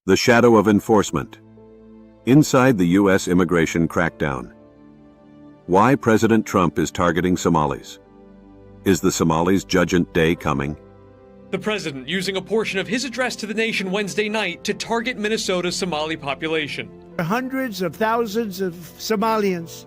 The shadow of enforcement. Inside the U.S. immigration crackdown. Why President Trump is targeting Somalis. Is the Somalis' Judgment Day coming? The president using a portion of his address to the nation Wednesday night to target Minnesota's Somali population. Hundreds of thousands of Somalians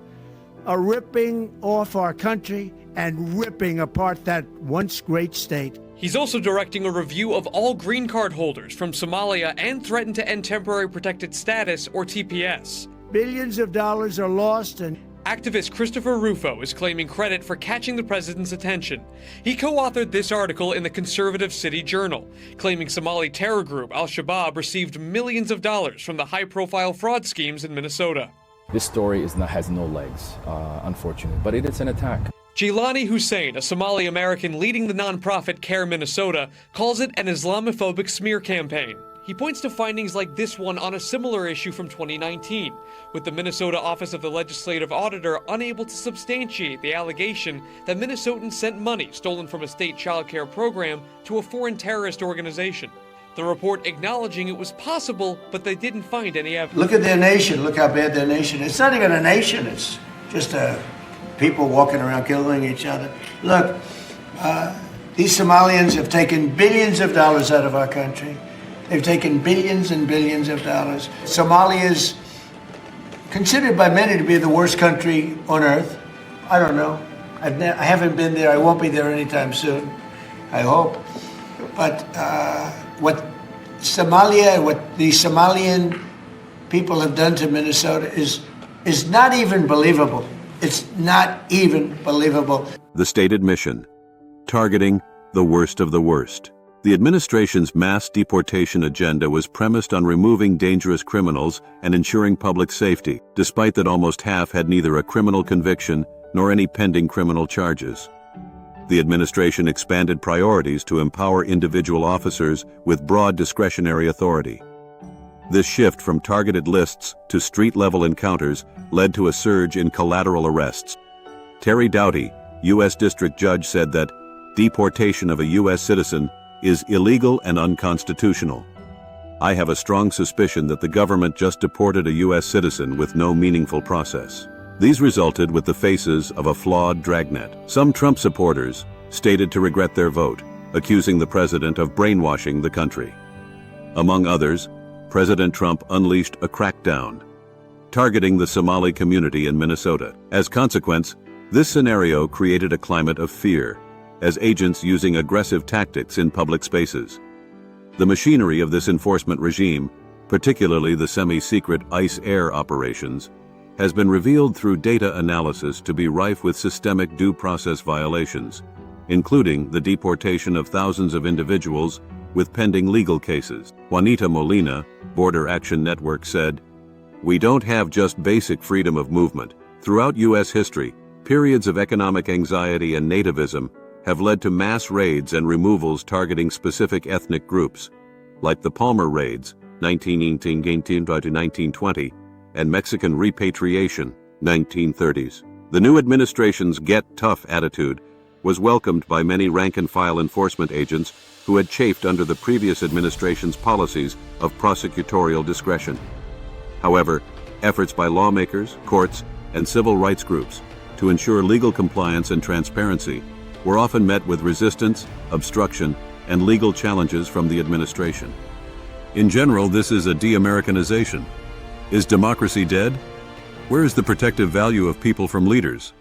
are ripping off our country and ripping apart that once great state. He's also directing a review of all green card holders from Somalia and threatened to end temporary protected status, or TPS. Billions of dollars are lost, and activist Christopher Rufo is claiming credit for catching the president's attention. He co-authored this article in the conservative City Journal, claiming Somali terror group Al-Shabaab received millions of dollars from the high-profile fraud schemes in Minnesota. This story has no legs, unfortunately, but it is an attack. Jilani Hussein, a Somali American leading the nonprofit Care Minnesota, calls it an Islamophobic smear campaign. He points to findings like this one on a similar issue from 2019, with the Minnesota Office of the Legislative Auditor unable to substantiate the allegation that Minnesotans sent money stolen from a state child care program to a foreign terrorist organization. The report acknowledging it was possible, but they didn't find any evidence. Look at their nation. Look how bad their nation is. It's not even a nation. It's just people walking around killing each other. Look, these Somalians have taken billions of dollars out of our country. They've taken billions and billions of dollars. Somalia is considered by many to be the worst country on earth. I don't know. I haven't been there. I won't be there anytime soon, I hope. But what the Somalian people have done to Minnesota is not even believable. It's not even believable. The stated mission. Targeting the worst of the worst. The administration's mass deportation agenda was premised on removing dangerous criminals and ensuring public safety, despite that almost half had neither a criminal conviction nor any pending criminal charges. The administration expanded priorities to empower individual officers with broad discretionary authority. This shift from targeted lists to street-level encounters led to a surge in collateral arrests. Terry Doughty, U.S. District Judge, said that deportation of a U.S. citizen is illegal and unconstitutional. I have a strong suspicion that the government just deported a U.S. citizen with no meaningful process. These resulted with the faces of a flawed dragnet. Some Trump supporters stated to regret their vote, accusing the president of brainwashing the country. Among others, President Trump unleashed a crackdown, targeting the Somali community in Minnesota. As consequence, this scenario created a climate of fear, as agents using aggressive tactics in public spaces. The machinery of this enforcement regime, particularly the semi-secret ICE air operations, has been revealed through data analysis to be rife with systemic due process violations, including the deportation of thousands of individuals with pending legal cases. Juanita Molina, Border Action Network, said, "We don't have just basic freedom of movement. Throughout U.S. history, periods of economic anxiety and nativism have led to mass raids and removals targeting specific ethnic groups, like the Palmer raids, 1918 to 1920, and Mexican repatriation, 1930s. The new administration's get tough attitude was welcomed by many rank-and-file enforcement agents who had chafed under the previous administration's policies of prosecutorial discretion. However, efforts by lawmakers, courts, and civil rights groups to ensure legal compliance and transparency were often met with resistance, obstruction, and legal challenges from the administration. In general, this is a de-Americanization. Is democracy dead? Where is the protective value of people from leaders?